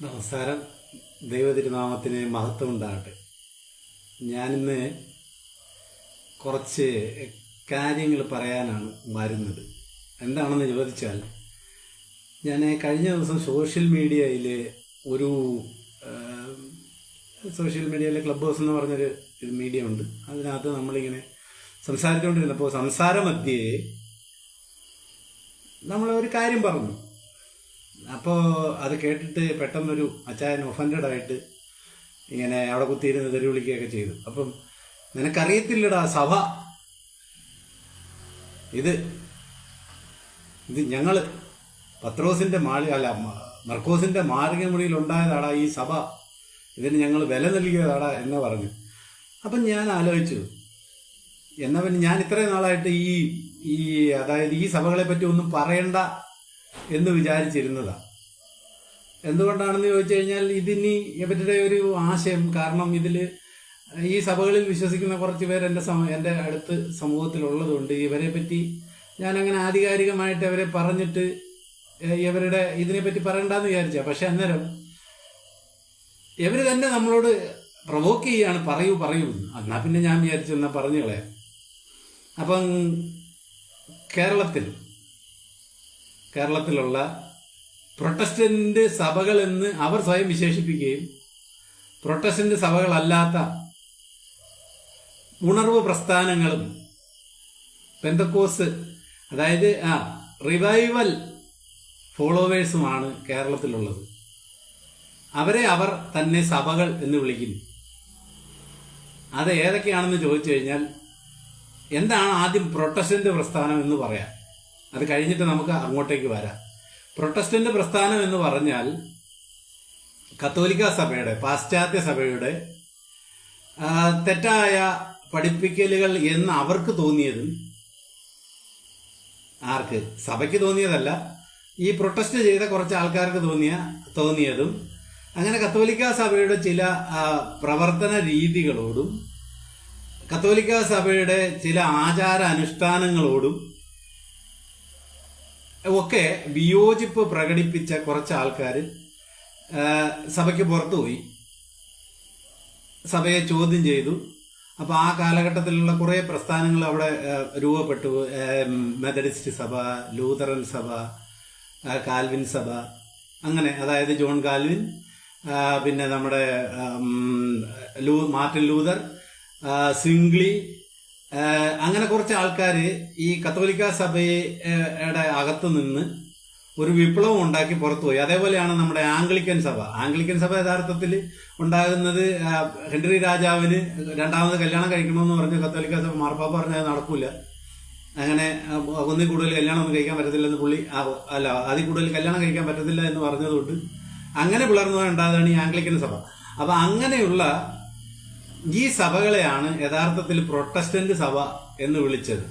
നമസ്കാരം. ദൈവതിരുനാമത്തിന് മഹത്വം ഉണ്ടാകട്ടെ. ഞാനിന്ന് കുറച്ച് കാര്യങ്ങൾ പറയാനാണ് വരുന്നത്. എന്താണെന്ന് ചോദിച്ചാൽ, ഞാൻ കഴിഞ്ഞ ദിവസം സോഷ്യൽ മീഡിയയിൽ ക്ലബ് ഹൗസ് എന്ന് പറഞ്ഞൊരു മീഡിയ ഉണ്ട്. അതിനകത്ത് നമ്മളിങ്ങനെ സംസാരിച്ചുകൊണ്ടിരുന്നപ്പോൾ സംസാരമധ്യേ നമ്മളൊരു കാര്യം പറഞ്ഞു. അപ്പോൾ അത് കേട്ടിട്ട് പെട്ടെന്നൊരു അച്ചായൻ ഒഫൻഡഡ് ആയിട്ട് ഇങ്ങനെ അവിടെ കുത്തിയിരുന്ന് തെറി വിളിക്കുകയൊക്കെ ചെയ്തു. അപ്പം നിനക്കറിയത്തില്ലടാ സഭ, ഇത് ഞങ്ങൾ പത്രോസിന്റെ മർക്കോസിന്റെ മാർഗമുറിയിൽ ഉണ്ടായതാടാ ഈ സഭ, ഇതിന് ഞങ്ങൾ വില നൽകിയതാടാ എന്ന് പറഞ്ഞു. അപ്പം ഞാൻ ആലോചിച്ചു, എന്നാ പിന്നെ ഞാൻ ഇത്രയും നാളായിട്ട് അതായത് ഈ സഭകളെ പറ്റി ഒന്നും പറയണ്ട എന്ന് വിചാരിച്ചിരുന്നതാ. എന്തുകൊണ്ടാണെന്ന് ചോദിച്ചു കഴിഞ്ഞാൽ, ഇതിനി ഇവരുടെ ഒരു ആശയം, കാരണം ഈ സഭകളിൽ വിശ്വസിക്കുന്ന കുറച്ച് പേർ എൻ്റെ അടുത്ത് സമൂഹത്തിലുള്ളതുകൊണ്ട് ഇവരെ പറ്റി ഞാനങ്ങനെ ആധികാരികമായിട്ട് അവരെ പറഞ്ഞിട്ട് ഇവരുടെ ഇതിനെപ്പറ്റി പറയണ്ടെന്ന് വിചാരിച്ച. പക്ഷെ അന്നേരം ഇവർ തന്നെ നമ്മളോട് പ്രൊവോക്ക് ചെയ്യാണ്, പറയൂ എന്നാ പിന്നെ ഞാൻ വിചാരിച്ചു എന്നാ പറഞ്ഞു കളയാം. അപ്പം കേരളത്തിലുള്ള പ്രൊട്ടസ്റ്റന്റ് സഭകൾ എന്ന് അവർ സ്വയം വിശേഷിപ്പിക്കുകയും പ്രൊട്ടസ്റ്റന്റ് സഭകളല്ലാത്ത ഉണർവ് പ്രസ്ഥാനങ്ങളും പെന്തക്കോസ്, അതായത് റിവൈവൽ ഫോളോവേഴ്സുമാണ് കേരളത്തിലുള്ളത്. അവരെ അവർ തന്നെ സഭകൾ എന്ന് വിളിക്കുന്നു. അത് ഏതൊക്കെയാണെന്ന് ചോദിച്ചു കഴിഞ്ഞാൽ, എന്താണ് ആദ്യം പ്രൊട്ടസ്റ്റന്റ് പ്രസ്ഥാനം എന്ന് പറയാം, അത് കഴിഞ്ഞിട്ട് നമുക്ക് അങ്ങോട്ടേക്ക് വരാം. പ്രൊട്ടസ്റ്റന്റ് പ്രസ്ഥാനം എന്ന് പറഞ്ഞാൽ കത്തോലിക്ക സഭയുടെ, പാശ്ചാത്യ സഭയുടെ തെറ്റായ പഠിപ്പിക്കലുകൾ എന്ന് അവർക്ക് തോന്നിയതും, ആർക്ക്? സഭയ്ക്ക് തോന്നിയതല്ല, ഈ പ്രൊട്ടസ്റ്റ് ചെയ്ത കുറച്ച് ആൾക്കാർക്ക് തോന്നിയതും, അങ്ങനെ കത്തോലിക്ക സഭയുടെ ചില പ്രവർത്തന രീതികളോടും കത്തോലിക്ക സഭയുടെ ചില ആചാര അനുഷ്ഠാനങ്ങളോടും ഒക്കെ വിയോജിപ്പ് പ്രകടിപ്പിച്ച കുറച്ച് ആൾക്കാർ സഭയ്ക്ക് പുറത്തുപോയി സഭയെ ചോദ്യം ചെയ്തു. അപ്പോൾ ആ കാലഘട്ടത്തിലുള്ള കുറേ പ്രസ്ഥാനങ്ങൾ അവിടെ രൂപപ്പെട്ടു. മെത്തഡിസ്റ്റ് സഭ, ലൂതറൻ സഭ, കാൽവിൻ സഭ, അങ്ങനെ, അതായത് ജോൺ കാൽവിൻ, പിന്നെ നമ്മുടെ മാർട്ടിൻ ലൂതർ, സിംഗ്ലി, അങ്ങനെ കുറച്ച് ആൾക്കാർ ഈ കത്തോലിക്ക സഭയുടെ അകത്ത് നിന്ന് ഒരു വിപ്ലവം ഉണ്ടാക്കി പുറത്തുപോയി. അതേപോലെയാണ് നമ്മുടെ ആംഗ്ലിക്കൻ സഭ യഥാർത്ഥത്തിൽ ഉണ്ടാകുന്നത് ഹെൻറി രാജാവിന് രണ്ടാമത് കല്യാണം കഴിക്കണമെന്ന് പറഞ്ഞ് കത്തോലിക്ക സഭ മാർപ്പാപ്പ പറഞ്ഞത് നടക്കൂല, അങ്ങനെ ഒന്നിൽ കൂടുതൽ കല്യാണം ഒന്നും കഴിക്കാൻ പറ്റത്തില്ലെന്ന് അതിൽ കൂടുതൽ കല്യാണം കഴിക്കാൻ പറ്റത്തില്ല എന്ന് പറഞ്ഞതുകൊണ്ട് അങ്ങനെ പിളർന്നുണ്ടായതാണ് ഈ ആംഗ്ലിക്കൻ സഭ. അപ്പൊ അങ്ങനെയുള്ള ഈ സഭകളെയാണ് യഥാർത്ഥത്തിൽ പ്രൊട്ടസ്റ്റന്റ് സഭ എന്ന് വിളിച്ചത്.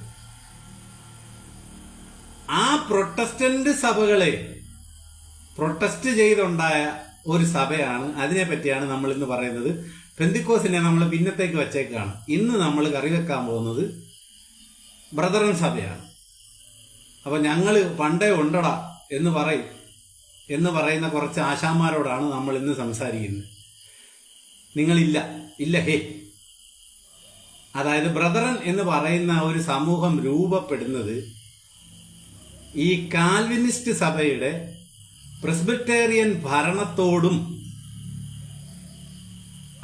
ആ പ്രൊട്ടസ്റ്റന്റ് സഭകളെ പ്രൊട്ടസ്റ്റ് ചെയ്തുണ്ടായ ഒരു സഭയാണ്, അതിനെ പറ്റിയാണ് നമ്മൾ ഇന്ന് പറയുന്നത്. പെന്തിക്കോസിനെ നമ്മൾ പിന്നത്തേക്ക് വച്ചേക്കാണ്. ഇന്ന് നമ്മൾ കറി വെക്കാൻ പോകുന്നത് ബ്രദറൻ സഭയാണ്. അപ്പൊ ഞങ്ങള് പണ്ടേ ഉണ്ടടാ എന്ന് പറയുന്ന കുറച്ച് ആശാന്മാരോടാണ് നമ്മൾ ഇന്ന് സംസാരിക്കുന്നത്. ഇല്ല ഹേ, അതായത് ബ്രദറൻ എന്ന് പറയുന്ന ഒരു സമൂഹം രൂപപ്പെടുന്നത് ഈ കാൽവിനിസ്റ്റ് സഭയുടെ പ്രസ്ബിറ്റേറിയൻ ഭരണത്തോടും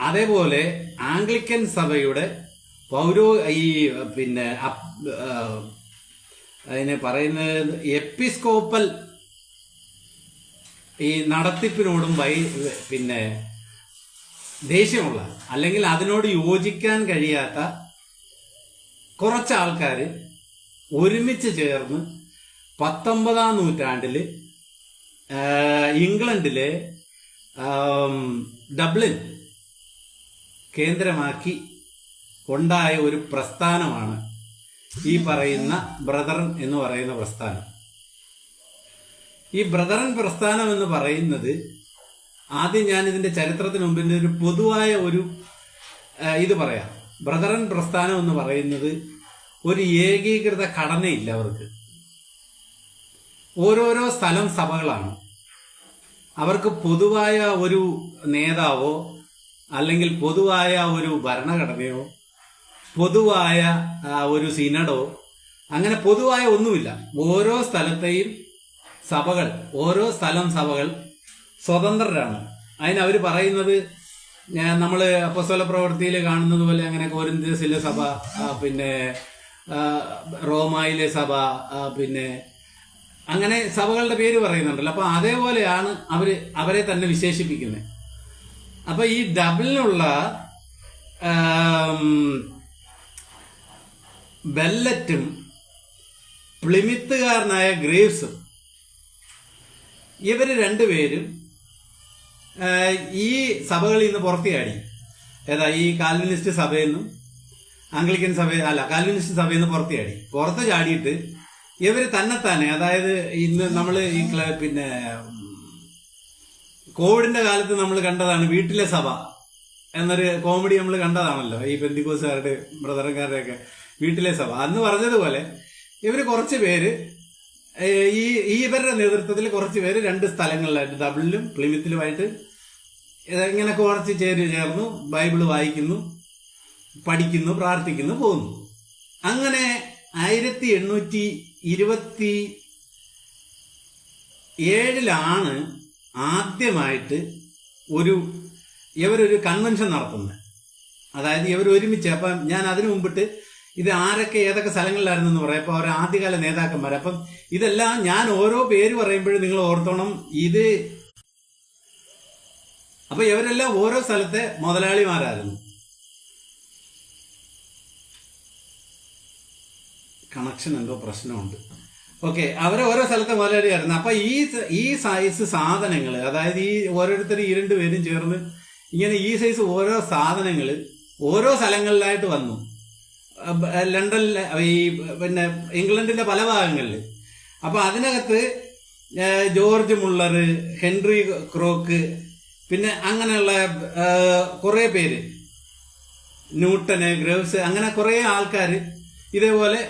അതേപോലെ ആംഗ്ലിക്കൻ സഭയുടെ അതിനെ പറയുന്നത് എപ്പിസ്കോപ്പൽ ഈ നടത്തിപ്പിനോടും ദേഷ്യമുള്ള, അല്ലെങ്കിൽ അതിനോട് യോജിക്കാൻ കഴിയാത്ത കുറച്ച് ആൾക്കാർ ഒരുമിച്ച് ചേർന്ന് 19-ാം നൂറ്റാണ്ടിൽ ഇംഗ്ലണ്ടിലെ ഡബ്ലിൻ കേന്ദ്രമാക്കി ഉണ്ടായ ഒരു പ്രസ്ഥാനമാണ് ഈ പറയുന്ന ബ്രദറൻ എന്ന് പറയുന്ന പ്രസ്ഥാനം. ഈ ബ്രദറൻ പ്രസ്ഥാനം എന്ന് പറയുന്നത്, ആദ്യം ഞാൻ ഇതിന്റെ ചരിത്രത്തിന് മുമ്പിന്റെ ഒരു പൊതുവായ ഇത് പറയാം. ബ്രദറൻ പ്രസ്ഥാനം എന്ന് പറയുന്നത് ഒരു ഏകീകൃത ഘടനയില്ല അവർക്ക്. ഓരോരോ സ്ഥലം സഭകളാണ്. അവർക്ക് പൊതുവായ ഒരു നേതാവോ അല്ലെങ്കിൽ പൊതുവായ ഒരു ഭരണഘടനയോ പൊതുവായ ഒരു സിനഡോ അങ്ങനെ പൊതുവായ ഒന്നുമില്ല. ഓരോ സ്ഥലത്തെയും സഭകൾ, ഓരോ സഭകൾ സ്വതന്ത്രരാണ്. അതിനവർ പറയുന്നത് നമ്മൾ അപ്പോസ്തല പ്രവൃത്തിയിൽ കാണുന്നത് പോലെ അങ്ങനെ കൊരിന്ത്യസിലെ സഭ, പിന്നെ റോമായിലെ സഭ, പിന്നെ അങ്ങനെ സഭകളുടെ പേര് പറയുന്നുണ്ടല്ലോ. അപ്പൊ അതേപോലെയാണ് അവരെ തന്നെ വിശേഷിപ്പിക്കുന്നത്. അപ്പൊ ഈ ഡബിളിനുള്ള ബെല്ലറ്റും പ്ലിമിത്തുകാരനായ ഗ്രേവ്സും ഇവര് രണ്ടുപേരും ഈ സഭകളിൽ നിന്ന് പുറത്തിയാടി. ഏതാ ഈ കാൽവിനിസ്റ്റ് സഭയിൽ നിന്നും ആംഗ്ലിക്കൻ കാൽവിനിസ്റ്റ് സഭയിൽ നിന്ന് പുറത്ത് ചാടിയിട്ട് ഇവര് തന്നെത്താനെ, അതായത് ഇന്ന് നമ്മൾ ഈ പിന്നെ കോവിഡിന്റെ കാലത്ത് നമ്മൾ കണ്ടതാണ് വീട്ടിലെ സഭ എന്നൊരു കോമഡി നമ്മൾ കണ്ടതാണല്ലോ, ഈ പെന്തിക്കോസുകാരുടെ ബ്രദറന്മാരുടെ ഒക്കെ വീട്ടിലെ സഭ. അന്ന് പറഞ്ഞതുപോലെ ഇവര് കുറച്ച് പേര് ഇവരുടെ നേതൃത്വത്തിൽ കുറച്ച് പേര് രണ്ട് സ്ഥലങ്ങളിലായിട്ട് ഡബിളിലും പ്ലിമിത്തിലുമായിട്ട് ഇങ്ങനെ കുറച്ച് ചേർന്നു ബൈബിള് വായിക്കുന്നു, പഠിക്കുന്നു, പ്രാർത്ഥിക്കുന്നു, പോകുന്നു. അങ്ങനെ 1827 ആദ്യമായിട്ട് ഇവരൊരു കൺവെൻഷൻ നടത്തുന്നത്. അതായത് ഇവർ ഒരുമിച്ച്. അപ്പം ഞാൻ അതിനു മുമ്പിട്ട് ഇത് ആരൊക്കെ ഏതൊക്കെ സ്ഥലങ്ങളിലായിരുന്നെന്ന് പറയാം. അപ്പൊ അവർ ആദ്യകാല നേതാക്കന്മാർ. അപ്പം ഇതെല്ലാം ഞാൻ ഓരോ പേര് പറയുമ്പോഴും നിങ്ങൾ ഓർത്തോണം ഇത്. അപ്പൊ ഇവരെല്ലാം ഓരോ സ്ഥലത്തെ മുതലാളിമാരായിരുന്നു. കണക്ഷൻ എന്തോ പ്രശ്നമുണ്ട്. ഓക്കെ, അവരെ ഓരോ സ്ഥലത്തെ മുതലാളിയായിരുന്നു. അപ്പൊ ഈ സൈസ് സാധനങ്ങൾ, അതായത് ഈ ഓരോരുത്തരും 2 പേരും ചേർന്ന് ഇങ്ങനെ ഈ സൈസ് ഓരോ സാധനങ്ങൾ ഓരോ സ്ഥലങ്ങളിലായിട്ട് വന്നു. ലണ്ടനിലെ പിന്നെ ഇംഗ്ലണ്ടിന്റെ പല ഭാഗങ്ങളിൽ. അപ്പൊ അതിനകത്ത് ജോർജ് മുള്ളർ, ഹെൻറി ക്രോക്ക്, പിന്നെ അങ്ങനെയുള്ള കുറെ പേര്, ന്യൂട്ടന്, ഗ്രേവ്സ്, അങ്ങനെ കുറെ ആൾക്കാർ ഇതേപോലെ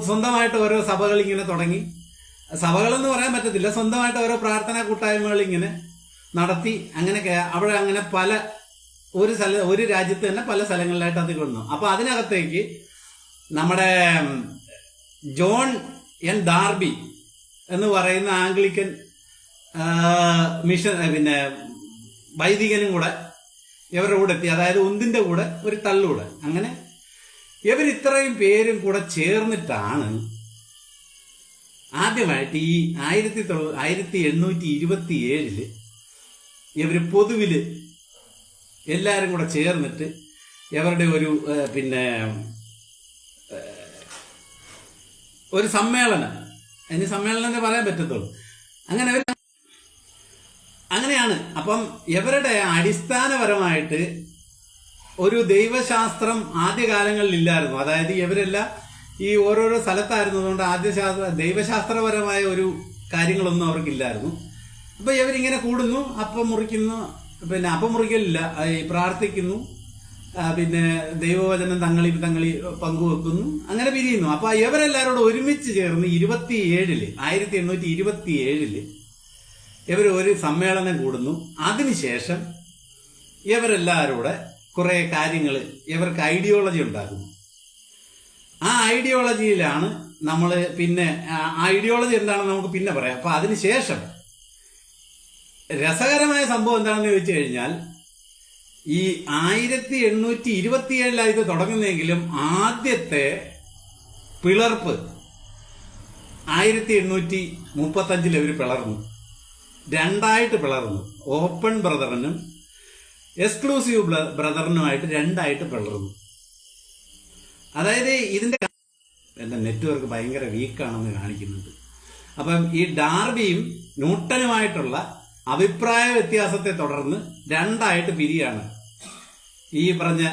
സ്വന്തമായിട്ട് ഓരോ സഭകൾ ഇങ്ങനെ തുടങ്ങി. സഭകളെന്ന് പറയാൻ പറ്റത്തില്ല, സ്വന്തമായിട്ട് ഓരോ പ്രാർത്ഥനാ കൂട്ടായ്മകൾ ഇങ്ങനെ നടത്തി. അങ്ങനെ അവിടെ അങ്ങനെ ഒരു രാജ്യത്ത് തന്നെ പല സ്ഥലങ്ങളിലായിട്ട് അത് കൊണ്ടു. അപ്പൊ അതിനകത്തേക്ക് നമ്മുടെ ജോൺ എൻ ഡാർബി എന്ന് പറയുന്ന ആംഗ്ലിക്കൻ മിഷൻ പിന്നെ വൈദികനും കൂടെ ഇവരുടെ കൂടെ എത്തി. അതായത് ഒന്നിന്റെ കൂടെ ഒരു തള്ളുകൂടെ. അങ്ങനെ ഇത്രയും പേരും കൂടെ ചേർന്നിട്ടാണ് ആദ്യമായിട്ട് ഈ 1827 ഇവര് പൊതുവില് എല്ലാരും കൂടെ ചേർന്നിട്ട് ഇവരുടെ ഒരു സമ്മേളനം, അതിന് സമ്മേളനം എന്ന് പറയാൻ പറ്റത്തുള്ളൂ. അങ്ങനെയാണ്. അപ്പം ഇവരുടെ അടിസ്ഥാനപരമായിട്ട് ഒരു ദൈവശാസ്ത്രം ആദ്യകാലങ്ങളിൽ ഇല്ലായിരുന്നു. അതായത് ഇവരെല്ലാം ഈ ഓരോരോ സ്ഥലത്തായിരുന്നതുകൊണ്ട് ദൈവശാസ്ത്രപരമായ ഒരു കാര്യങ്ങളൊന്നും അവർക്കില്ലായിരുന്നു. അപ്പൊ ഇവരിങ്ങനെ കൂടുന്നു, അപ്പം മുറിക്കുന്നു, പിന്നെ അപ്പം മുറിക്കലില്ല, പ്രാർത്ഥിക്കുന്നു, പിന്നെ ദൈവവചനം തങ്ങളി പങ്കുവെക്കുന്നു, അങ്ങനെ പിരിയുന്നു. അപ്പൊ ഇവരെല്ലാവരോടും ഒരുമിച്ച് ചേർന്ന് 1827 ഇവർ ഒരു സമ്മേളനം കൂടുന്നു. അതിനുശേഷം ഇവരെല്ലാവരുടെ കുറെ കാര്യങ്ങൾ, ഇവർക്ക് ഐഡിയോളജി ഉണ്ടാക്കുന്നു. ആ ഐഡിയോളജിയിലാണ് നമ്മൾ പിന്നെ ഐഡിയോളജി എന്താണെന്ന് നമുക്ക് പിന്നെ പറയാം. അപ്പൊ അതിനുശേഷം രസകരമായ സംഭവം എന്താണെന്ന് ചോദിച്ചു കഴിഞ്ഞാൽ, ഈ 1827 ഇത് തുടങ്ങുന്നെങ്കിലും ആദ്യത്തെ പിളർപ്പ് 1835 ഇവർ പിളർന്നു, 2ആയിട്ട് പിളർന്നു. ഓപ്പൺ ബ്രദറിനും എക്സ്ക്ലൂസീവ് ബ്രദറിനുമായിട്ട് 2ആയിട്ട് പിളർന്നു. അതായത് എന്റെ നെറ്റ്വർക്ക് ഭയങ്കര വീക്കാണെന്ന് കാണിക്കുന്നുണ്ട്. അപ്പം ഈ ഡാർബിയും ന്യൂട്ടനുമായിട്ടുള്ള അഭിപ്രായ വ്യത്യാസത്തെ തുടർന്ന് 2ആയിട്ട് പിരിയാണ് ഈ പറഞ്ഞ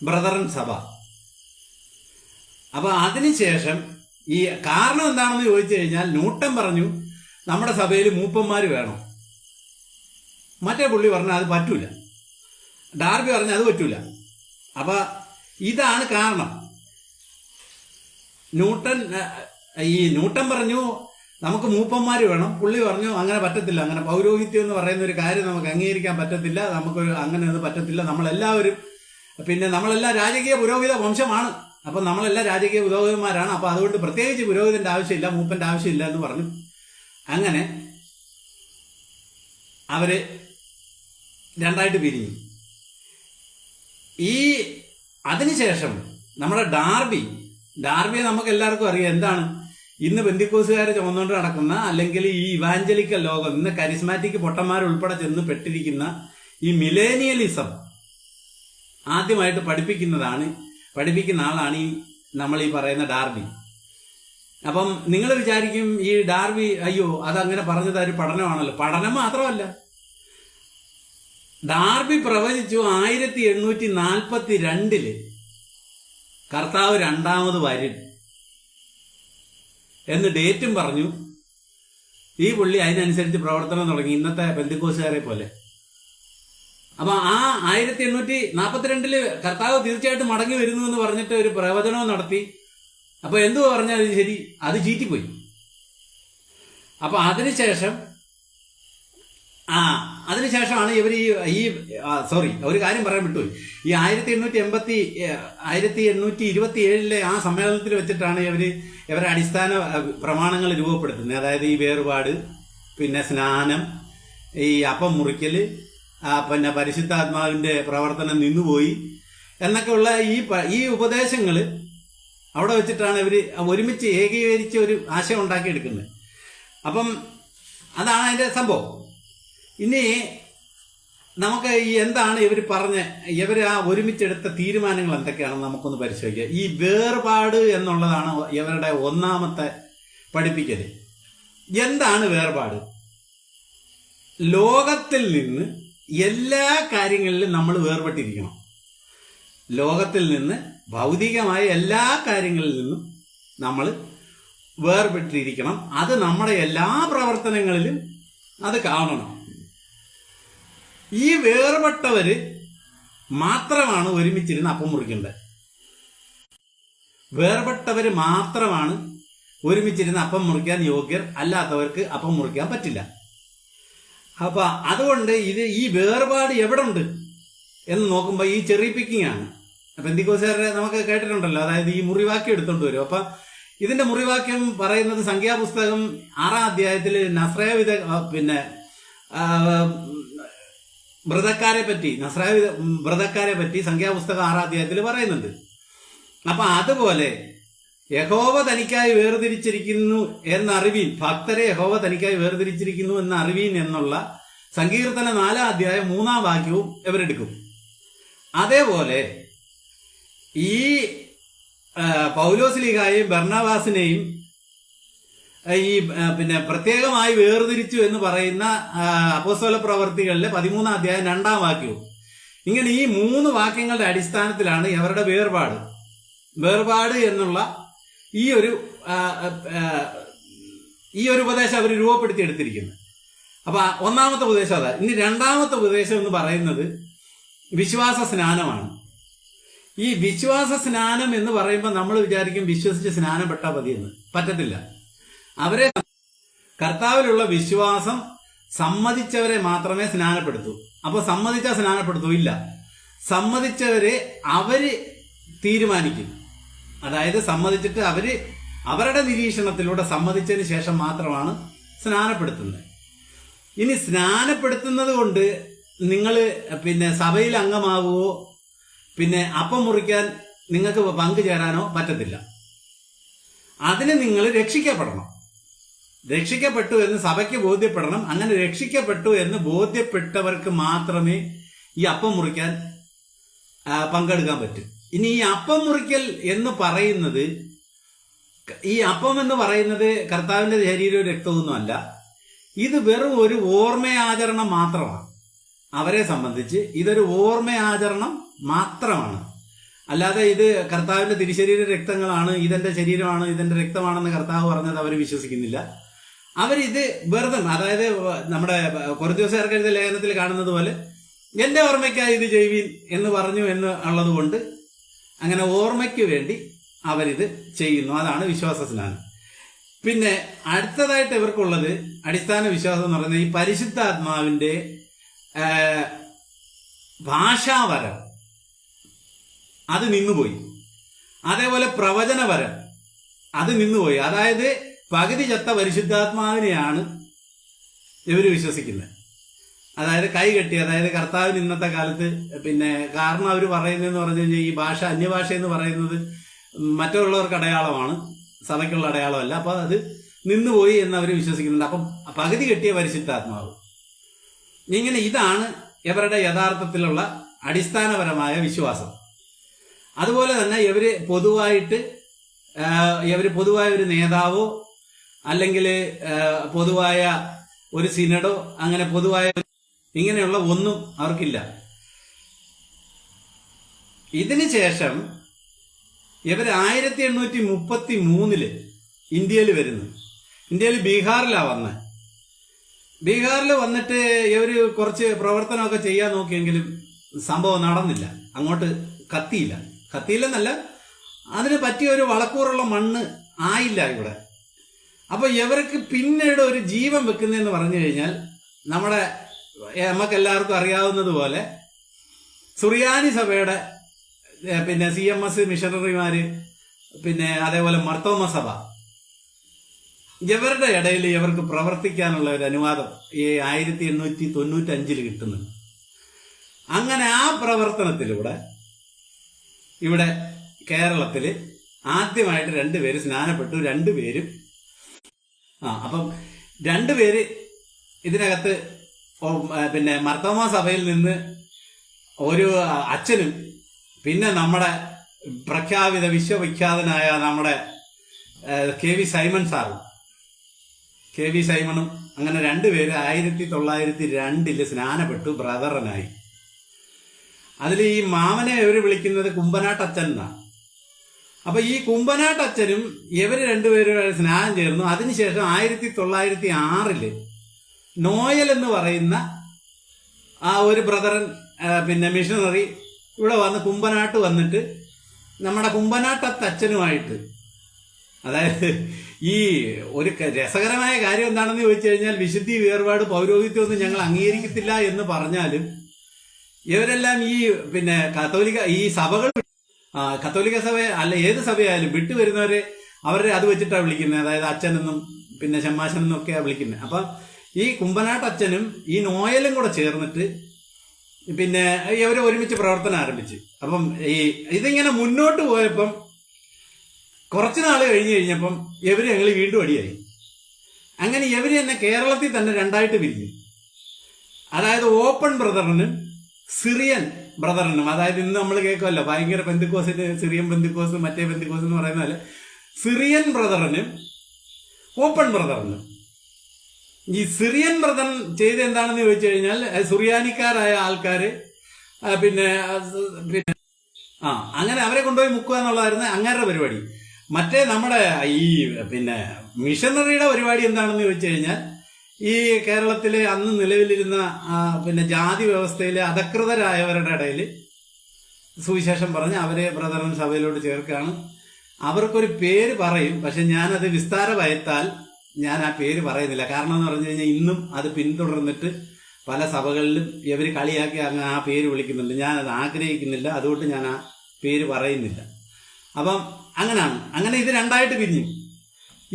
ബ്രദറൻ സഭ. അപ്പൊ അതിനുശേഷം ഈ കാരണം എന്താണെന്ന് ചോദിച്ചു കഴിഞ്ഞാൽ, ന്യൂട്ടൻ പറഞ്ഞു നമ്മുടെ സഭയിൽ മൂപ്പന്മാര് വേണം. മറ്റേ പുള്ളി പറഞ്ഞാൽ അത് പറ്റൂല. ഡാർബി പറഞ്ഞാൽ അത് പറ്റൂല. അപ്പൊ ഇതാണ് കാരണം. ന്യൂട്ടൻ പറഞ്ഞു നമുക്ക് മൂപ്പന്മാർ വേണം. പുള്ളി പറഞ്ഞു അങ്ങനെ പറ്റത്തില്ല, അങ്ങനെ പൗരോഹിത്യം എന്ന് പറയുന്ന ഒരു കാര്യം നമുക്ക് അംഗീകരിക്കാൻ പറ്റത്തില്ല, നമുക്കൊരു അങ്ങനെ അത് പറ്റത്തില്ല. നമ്മളെല്ലാവരും നമ്മളെല്ലാം രാജകീയ പുരോഹിത വംശമാണ്, അപ്പൊ നമ്മളെല്ലാം രാജകീയ പുരോഹിതന്മാരാണ്, അപ്പൊ അതുകൊണ്ട് പ്രത്യേകിച്ച് പുരോഹിതന്റെ ആവശ്യമില്ല, മൂപ്പന്റെ ആവശ്യമില്ല എന്ന് പറഞ്ഞു. അങ്ങനെ അവര് രണ്ടായിട്ട് പിരിഞ്ഞു. ഈ അതിനുശേഷം നമ്മുടെ ഡാർബിയെ നമുക്ക് എല്ലാവർക്കും അറിയാം. എന്താണ് ഇന്ന് പെന്തിക്കോസുകാരെ ചുമന്നുകൊണ്ട് നടക്കുന്ന, അല്ലെങ്കിൽ ഈ ഇവാഞ്ചലിക്കൽ ലോകം, ഇന്ന് കരിസ്മാറ്റിക് പൊട്ടന്മാരുൾപ്പെടെ ചെന്ന് പെട്ടിരിക്കുന്ന ഈ മിലേനിയലിസം ആദ്യമായിട്ട് പഠിപ്പിക്കുന്ന ആളാണ് നമ്മൾ ഈ പറയുന്ന ഡാർബി. അപ്പം നിങ്ങൾ വിചാരിക്കും ഈ ഡാർബി അയ്യോ അതങ്ങനെ പറഞ്ഞത് ഒരു പഠനമാണല്ലോ. പഠനം മാത്രമല്ല, ഡാർബി പ്രവചിച്ചു 1842 കർത്താവ് രണ്ടാമത് വരും എന്ന് ഡേറ്റും പറഞ്ഞു. ഈ പുള്ളി അതിനനുസരിച്ച് പ്രവർത്തനം തുടങ്ങി, ഇന്നത്തെ പെന്തിക്കോസുകാരെ പോലെ. അപ്പൊ ആ 1842 കർത്താവ് തീർച്ചയായിട്ടും മടങ്ങി വരുന്നു എന്ന് പറഞ്ഞിട്ട് ഒരു പ്രവചനവും നടത്തി. അപ്പൊ എന്തു പറഞ്ഞാൽ ശരി, അത് ചീറ്റിപ്പോയി. അപ്പൊ അതിനുശേഷമാണ് ഇവർ ഒരു കാര്യം പറയാൻ വിട്ടുപോയി. ഈ 1827 ആ സമ്മേളനത്തിൽ വെച്ചിട്ടാണ് ഇവരെ അടിസ്ഥാന പ്രമാണങ്ങൾ രൂപപ്പെടുത്തുന്നത്. അതായത് ഈ വേർപാട്, പിന്നെ സ്നാനം, ഈ അപ്പം മുറിക്കല്, പിന്നെ പരിശുദ്ധാത്മാവിന്റെ പ്രവർത്തനം നിന്നുപോയി എന്നൊക്കെയുള്ള ഈ ഉപദേശങ്ങൾ അവിടെ വെച്ചിട്ടാണ് ഇവർ ഒരുമിച്ച് ഏകീകരിച്ച് ഒരു ആശയം ഉണ്ടാക്കിയെടുക്കുന്നത്. അപ്പം അതാണ് അതിന്റെ സംഭവം. ഇനി നമുക്ക് എന്താണ് ഇവർ ആ ഒരുമിച്ചെടുത്ത തീരുമാനങ്ങൾ എന്തൊക്കെയാണെന്ന് നമുക്കൊന്ന് പരിശോധിക്കാം. ഈ വേർപാട് എന്നുള്ളതാണ് ഇവരുടെ ഒന്നാമത്തെ പഠിപ്പിക്കല്. എന്താണ് വേർപാട്? ലോകത്തിൽ നിന്ന് എല്ലാ കാര്യങ്ങളിലും നമ്മൾ വേർപെട്ടിരിക്കണം. ലോകത്തിൽ നിന്ന് ഭൗതികമായ എല്ലാ കാര്യങ്ങളിൽ നിന്നും നമ്മൾ വേർപെട്ടിരിക്കണം. അത് നമ്മുടെ എല്ലാ പ്രവർത്തനങ്ങളിലും അത് കാണണം. ഈ വേർപെട്ടവര് മാത്രമാണ് ഒരുമിച്ചിരുന്ന് അപ്പം മുറിക്കേണ്ടത്. വേർപെട്ടവര് മാത്രമാണ് ഒരുമിച്ചിരുന്ന് അപ്പം മുറിക്കാൻ യോഗ്യർ, അല്ലാത്തവർക്ക് അപ്പം മുറിക്കാൻ പറ്റില്ല. അപ്പൊ അതുകൊണ്ട് ഈ വേർപാട് എവിടെ ഉണ്ട് എന്ന് നോക്കുമ്പോൾ ഈ ചെറി പിക്കിംഗ് ആണ്. പെന്തിക്കോസുകാരെ നമുക്ക് കേട്ടിട്ടുണ്ടല്ലോ, അതായത് ഈ മുറിവാക്യം എടുത്തോണ്ട് വരും. അപ്പൊ ഇതിന്റെ മുറിവാക്യം പറയുന്നത് സംഖ്യാപുസ്തകം 6-ാം അധ്യായത്തിൽ നസ്രായ വ്രതക്കാരെ പറ്റി സംഖ്യാപുസ്തകം 6-ാം അധ്യായത്തിൽ പറയുന്നുണ്ട്. അപ്പൊ അതുപോലെ യഹോവ തനിക്കായി വേർതിരിച്ചിരിക്കുന്നു എന്നറിവീൻ, ഭക്തരെ യഹോവ തനിക്കായി വേർതിരിച്ചിരിക്കുന്നു എന്ന അറിവീൻ എന്നുള്ള സങ്കീർത്തന 4-ാം അധ്യായം 3-ാം വാക്യവും ഇവരെടുക്കും. അതേപോലെ ഈ പൗലോസ്ലീഹായെയും ബർണബാസിനെയും ഈ പ്രത്യേകമായി വേർതിരിച്ചു എന്ന് പറയുന്ന അപ്പോസ്തല പ്രവർത്തികളിലെ 13-ാം അധ്യായം 2-ാം വാക്യവും. ഇങ്ങനെ ഈ 3 വാക്യങ്ങളുടെ അടിസ്ഥാനത്തിലാണ് ഇവരുടെ വേർപാട് എന്നുള്ള ഈ ഒരു ഉപദേശം അവർ രൂപപ്പെടുത്തി എടുത്തിരിക്കുന്നത്. അപ്പൊ ഒന്നാമത്തെ ഉപദേശം അതാ. ഇനി രണ്ടാമത്തെ ഉപദേശം എന്ന് പറയുന്നത് വിശ്വാസ സ്നാനമാണ്. ഈ വിശ്വാസ സ്നാനം എന്ന് പറയുമ്പോൾ നമ്മൾ വിചാരിക്കും വിശ്വസിച്ച് സ്നാനപ്പെട്ടാൽ മതിയെന്ന്. പറ്റത്തില്ല. അവരെ കർത്താവിലുള്ള വിശ്വാസം സമ്മതിച്ചവരെ മാത്രമേ സ്നാനപ്പെടുത്തൂ. അപ്പൊ സമ്മതിച്ചാൽ സ്നാനപ്പെടുത്തൂ? ഇല്ല. സമ്മതിച്ചവരെ അവര് തീരുമാനിക്കും. അതായത് സമ്മതിച്ചിട്ട് അവരുടെ നിരീക്ഷണത്തിലൂടെ സമ്മതിച്ചതിന് ശേഷം മാത്രമാണ് സ്നാനപ്പെടുത്തുന്നത്. ഇനി സ്നാനപ്പെടുത്തുന്നത് കൊണ്ട് നിങ്ങൾ സഭയിൽ അംഗമാവുകയോ അപ്പം മുറിക്കാൻ നിങ്ങൾക്ക് പങ്കുചേരാനോ പറ്റത്തില്ല. അതിന് നിങ്ങൾ രക്ഷിക്കപ്പെട്ടു എന്ന് സഭയ്ക്ക് ബോധ്യപ്പെടണം. അങ്ങനെ രക്ഷിക്കപ്പെട്ടു എന്ന് ബോധ്യപ്പെട്ടവർക്ക് മാത്രമേ ഈ അപ്പം മുറിക്കാൻ പങ്കെടുക്കാൻ പറ്റൂ. ഇനി ഈ അപ്പം മുറിക്കൽ എന്ന് പറയുന്നത്, ഈ അപ്പം എന്ന് പറയുന്നത് കർത്താവിന്റെ ശരീരവും രക്തമൊന്നും അല്ല. ഇത് വെറും ഒരു ഓർമ്മയാചരണം മാത്രമാണ്. അവരെ സംബന്ധിച്ച് ഇതൊരു ഓർമ്മയാചരണം മാത്രമാണ്. അല്ലാതെ ഇത് കർത്താവിന്റെ തിരുശരീര രക്തങ്ങളാണ്, ഇതെന്റെ ശരീരമാണ്, ഇതെന്റെ രക്തമാണെന്ന് കർത്താവ് പറഞ്ഞത് അവർ വിശ്വസിക്കുന്നില്ല. അവരിത് വെറുതെ, അതായത് നമ്മുടെ കൊറിന്തോസുകാർക്ക് എഴുതിയ ലേഖനത്തിൽ കാണുന്നത് പോലെ എന്റെ ഓർമ്മയ്ക്കായി ഇത് ചെയ്യുവീൻ എന്ന് പറഞ്ഞു എന്ന് ഉള്ളത് കൊണ്ട് അങ്ങനെ ഓർമ്മയ്ക്ക് വേണ്ടി അവരിത് ചെയ്യുന്നു. അതാണ് വിശ്വാസ സ്നാനം. പിന്നെ അടുത്തതായിട്ട് ഇവർക്കുള്ളത് അടിസ്ഥാന വിശ്വാസം എന്ന് പറയുന്നത് ഈ പരിശുദ്ധാത്മാവിന്റെ ഭാഷാവരം അത് നിന്നുപോയി. അതേപോലെ പ്രവചനവരം അത് നിന്നുപോയി. അതായത് പകുതി ചത്ത പരിശുദ്ധാത്മാവിനെയാണ് ഇവർ വിശ്വസിക്കുന്നത്. അതായത് കൈകെട്ടി, അതായത് കർത്താവിന് ഇന്നത്തെ കാലത്ത് പിന്നെ കാരണം അവർ പറയുന്നതെന്ന് പറഞ്ഞു കഴിഞ്ഞാൽ ഈ ഭാഷ അന്യഭാഷ എന്ന് പറയുന്നത് മറ്റുള്ളവർക്ക് അടയാളമാണ്, സഭയ്ക്കുള്ള അടയാളമല്ല. അപ്പൊ അത് നിന്നുപോയി എന്ന് അവർ വിശ്വസിക്കുന്നുണ്ട്. അപ്പം പകുതി കെട്ടിയ പരിശുദ്ധാത്മാവ് ഇങ്ങനെ ഇതാണ് ഇവരുടെ യഥാർത്ഥത്തിലുള്ള അടിസ്ഥാനപരമായ വിശ്വാസം. അതുപോലെ തന്നെ ഇവര് പൊതുവായ ഒരു നേതാവോ അല്ലെങ്കിൽ പൊതുവായ ഒരു സിനഡോ അങ്ങനെ പൊതുവായ ഇങ്ങനെയുള്ള ഒന്നും അവർക്കില്ല. ഇതിന് ശേഷം ഇവർ 1833 ഇന്ത്യയിൽ വരുന്നു. ഇന്ത്യയിൽ ബീഹാറിലാണ് വന്നത്. ബീഹാറിൽ വന്നിട്ട് ഇവര് കുറച്ച് പ്രവർത്തനമൊക്കെ ചെയ്യാൻ നോക്കിയെങ്കിലും സംഭവം നടന്നില്ല. അങ്ങോട്ട് കത്തിയില്ലെന്നല്ല, അതിന് പറ്റിയ ഒരു വളക്കൂറുള്ള മണ്ണ് ആയില്ല ഇവിടെ. അപ്പൊ ഇവർക്ക് പിന്നീട് ഒരു ജീവൻ വെക്കുന്നതെന്ന് പറഞ്ഞു കഴിഞ്ഞാൽ നമുക്കെല്ലാവർക്കും അറിയാവുന്നതുപോലെ സുറിയാനി സഭയുടെ പിന്നെ CMS മിഷണറിമാര്, പിന്നെ അതേപോലെ മർത്തോമ സഭ, ഇവരുടെ ഇടയിൽ ഇവർക്ക് പ്രവർത്തിക്കാനുള്ള ഒരു അനുവാദം ഈ 1895 കിട്ടുന്നുണ്ട്. അങ്ങനെ ആ പ്രവർത്തനത്തിലൂടെ ഇവിടെ കേരളത്തിൽ ആദ്യമായിട്ട് 2 പേര് സ്നാനപ്പെട്ടു. 2 പേരും അപ്പം 2 പേര് ഇതിനകത്ത് പിന്നെ മർത്തോമ സഭയിൽ നിന്ന് ഒരു അച്ഛനും പിന്നെ നമ്മുടെ പ്രഖ്യാപിത വിശ്വവിഖ്യാതനായ നമ്മുടെ KV സൈമൺ സാറും, KV സൈമണും, അങ്ങനെ 2 പേര് 1902 സ്നാനപ്പെട്ടു, ബ്രദറനായി. അതിൽ ഈ മാമനെ ഇവര് വിളിക്കുന്നത് കുമ്പനാട്ടച്ഛൻ എന്നാണ്. അപ്പൊ ഈ കുമ്പനാട്ടച്ഛനും ഇവര് 2 പേരും സ്നാനം ചേർന്നു. അതിനുശേഷം 1906 നോയൽ എന്ന് പറയുന്ന ആ ഒരു ബ്രദറൻ പിന്നെ മിഷണറി ഇവിടെ വന്ന് കുമ്പനാട്ട് വന്നിട്ട് നമ്മുടെ കുമ്പനാട്ടച്ഛനുമായിട്ട്, അതായത് ഈ ഒരു രസകരമായ കാര്യം എന്താണെന്ന് ചോദിച്ചു കഴിഞ്ഞാൽ വിശുദ്ധി വേർപാട് പൗരോഹിത്യമൊന്നും ഞങ്ങൾ അംഗീകരിക്കത്തില്ല എന്ന് പറഞ്ഞാലും ഇവരെല്ലാം ഈ പിന്നെ ഈ സഭകൾ കത്തോലിക്ക സഭ അല്ല ഏത് സഭയായാലും വിട്ടുവരുന്നവരെ അവരെ അത് വെച്ചിട്ടാണ് വിളിക്കുന്നത്. അതായത് അച്ഛനെന്നും പിന്നെ ഷമ്മാശനെന്നും ഒക്കെയാണ് വിളിക്കുന്നത്. അപ്പം ഈ കുമ്പനാട്ടച്ഛനും ഈ നോയലും കൂടെ ചേർന്നിട്ട് പിന്നെ ഇവര് ഒരുമിച്ച് പ്രവർത്തനം ആരംഭിച്ചു. അപ്പം ഇതിങ്ങനെ മുന്നോട്ട് പോയപ്പം കുറച്ചു നാൾ കഴിഞ്ഞപ്പം ഇവര് ഞങ്ങൾ വീണ്ടും അടിയായി. അങ്ങനെ ഇവര് തന്നെ കേരളത്തിൽ തന്നെ 2ആയിട്ട് പിരിഞ്ഞു. അതായത് ഓപ്പൺ ബ്രദറിനും സിറിയൻ ബ്രദറിനും, അതായത് ഇന്ന് നമ്മൾ കേൾക്കുമല്ലോ ഭയങ്കര പെന്തിക്കോസിന് സിറിയൻ പെന്തിക്കോസ് മറ്റേ പെന്തിക്കോസ് എന്ന് പറയുന്ന പോലെ സിറിയൻ ബ്രദറിനും ഓപ്പൺ ബ്രദറിനും. ഈ സിറിയൻ ബ്രദർ ചെയ്ത് എന്താണെന്ന് ചോദിച്ചു കഴിഞ്ഞാൽ സുറിയാനിക്കാരായ ആൾക്കാര് പിന്നെ അങ്ങനെ അവരെ കൊണ്ടുപോയി മുക്കുക എന്നുള്ളതായിരുന്നു അങ്ങേരുടെ പരിപാടി. മറ്റേ നമ്മുടെ ഈ പിന്നെ മിഷണറിയുടെ പരിപാടി എന്താണെന്ന് ചോദിച്ചു കഴിഞ്ഞാൽ ഈ കേരളത്തിലെ അന്ന് നിലവിലിരുന്ന പിന്നെ ജാതി വ്യവസ്ഥയിലെ അധകൃതരായവരുടെ ഇടയിൽ സുവിശേഷം പറഞ്ഞ് അവരെ ബ്രദറൻ സഭയിലോട്ട് ചേർക്കുകയാണ്. അവർക്കൊരു പേര് പറയും, പക്ഷെ ഞാനത് വിസ്താര ഭയത്താൽ ഞാൻ ആ പേര് പറയുന്നില്ല. കാരണം എന്ന് പറഞ്ഞു കഴിഞ്ഞാൽ ഇന്നും അത് പിന്തുടർന്നിട്ട് പല സഭകളിലും ഇവർ കളിയാക്കി അങ്ങ് ആ പേര് വിളിക്കുന്നുണ്ട്. ഞാനത് ആഗ്രഹിക്കുന്നില്ല, അതുകൊണ്ട് ഞാൻ ആ പേര് പറയുന്നില്ല. അപ്പം അങ്ങനെയാണ്. അങ്ങനെ ഇത് 2ആയിട്ട് പിരിഞ്ഞു.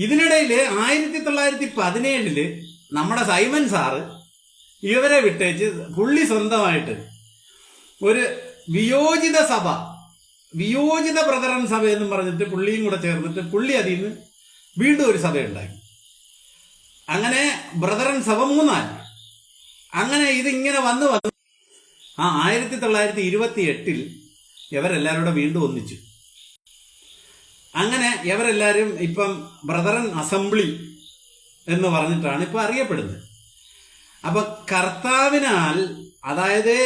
ഇതിനിടയിൽ 1917 നമ്മുടെ സൈമൺ സാറ് ഇവരെ വിട്ടേച്ച് പുള്ളി സ്വന്തമായിട്ട് ഒരു വിയോജിത സഭ, വിയോജിത ബ്രദറൻ സഭ എന്നും പറഞ്ഞിട്ട് പുള്ളിയും കൂടെ ചേർന്നിട്ട് പുള്ളി അതിൽ നിന്ന് വീണ്ടും ഒരു സഭയുണ്ടാക്കി. അങ്ങനെ ബ്രദറൻ സഭ 3ആയി. അങ്ങനെ ഇതിങ്ങനെ വന്ന് 1928 ഇവരെല്ലാവരും വീണ്ടും ഒന്നിച്ചു. അങ്ങനെ ഇവരെല്ലാവരും ഇപ്പം ബ്രദറൻ അസംബ്ലി എന്ന് പറഞ്ഞിട്ടാണ് ഇപ്പൊ അറിയപ്പെടുന്നത്. അപ്പൊ കർത്താവിനാൽ, അതായത്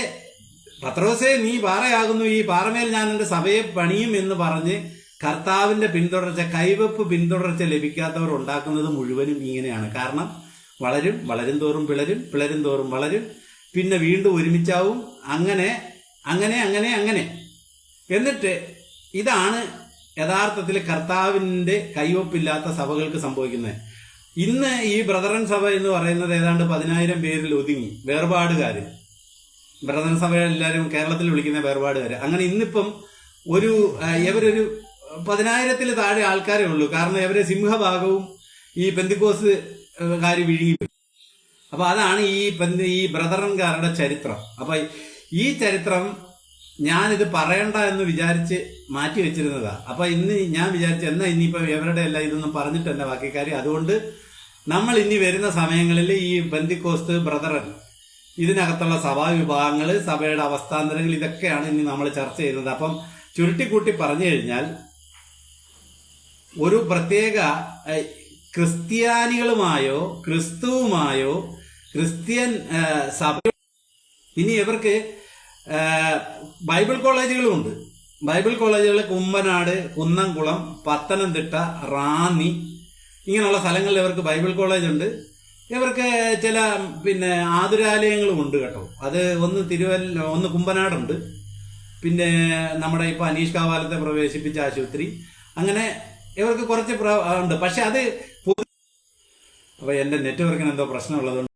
പത്രോസേ നീ പാറയാകുന്നു, ഈ പാറമേൽ ഞാൻ എന്റെ സഭയെ പണിയും എന്ന് പറഞ്ഞ് കർത്താവിന്റെ പിന്തുടർച്ച, കൈവെപ്പ് പിന്തുടർച്ച ലഭിക്കാത്തവർ ഉണ്ടാക്കുന്നത് മുഴുവനും ഇങ്ങനെയാണ്. കാരണം വളരും തോറും പിളരും തോറും വളരും, പിന്നെ വീണ്ടും ഒരുമിച്ചാവും, അങ്ങനെ അങ്ങനെ അങ്ങനെ അങ്ങനെ എന്നിട്ട് ഇതാണ് യഥാർത്ഥത്തിൽ കർത്താവിന്റെ കൈവപ്പില്ലാത്ത സഭകൾക്ക് സംഭവിക്കുന്നത്. ഇന്ന് ഈ ബ്രദറൻ സഭ എന്ന് പറയുന്നത് ഏതാണ്ട് 10,000 പേരിൽ ഒതുങ്ങി. വേർപാടുകാര്, ബ്രദറൻ സഭ എല്ലാവരും കേരളത്തിൽ വിളിക്കുന്ന വേർപാടുകാര്. അങ്ങനെ ഇന്നിപ്പം ഇവരൊരു 10,000-ൽ താഴെ ആൾക്കാരേ ഉള്ളൂ. കാരണം ഇവരെ സിംഹഭാഗവും ഈ പെന്തിക്കോസ് കാര് വിഴുങ്ങി. അപ്പൊ അതാണ് ഈ ബ്രദറൻകാരുടെ ചരിത്രം. അപ്പൊ ഈ ചരിത്രം ഞാനിത് പറയണ്ട എന്ന് വിചാരിച്ച് മാറ്റി വെച്ചിരുന്നതാ. അപ്പൊ ഇന്ന് ഞാൻ വിചാരിച്ചു എന്നാ ഇനിയിപ്പോ ഇവരുടെ എല്ലാം ഇതൊന്നും പറഞ്ഞിട്ടല്ല ബാക്കി കാര്യം. അതുകൊണ്ട് നമ്മൾ ഇനി വരുന്ന സമയങ്ങളിൽ ഈ പെന്തിക്കോസ്ത്, ബ്രദറൻ, ഇതിനകത്തുള്ള സഭാ വിഭാഗങ്ങള്, സഭയുടെ അവസ്ഥാന്തരങ്ങൾ, ഇതൊക്കെയാണ് ഇനി നമ്മൾ ചർച്ച ചെയ്യുന്നത്. അപ്പം ചുരുട്ടിക്കൂട്ടി പറഞ്ഞു കഴിഞ്ഞാൽ ഒരു പ്രത്യേക ക്രിസ്ത്യാനികളുമായോ ക്രിസ്തുവുമായോ ക്രിസ്ത്യൻ സഭ, ഇനി ഇവർക്ക് ബൈബിൾ കോളേജുകളുമുണ്ട്. ബൈബിൾ കോളേജുകൾ കുമ്പനാട്, കുന്നംകുളം, പത്തനംതിട്ട, റാന്നി, ഇങ്ങനെയുള്ള സ്ഥലങ്ങളിൽ ഇവർക്ക് ബൈബിൾ കോളേജ് ഉണ്ട്. ഇവർക്ക് ചില ആതുരാലയങ്ങളും ഉണ്ട് കേട്ടോ. അത് ഒന്ന് കുമ്പനാടുണ്ട്, പിന്നെ നമ്മുടെ ഇപ്പൊ അനീഷ് കാവാലത്തെ പ്രവേശിപ്പിച്ച ആശുപത്രി, അങ്ങനെ ഇവർക്ക് കുറച്ച് ഉണ്ട്. പക്ഷെ അത് അപ്പൊ എന്റെ നെറ്റ്വർക്കിന് എന്തോ പ്രശ്നമുള്ളതുകൊണ്ട്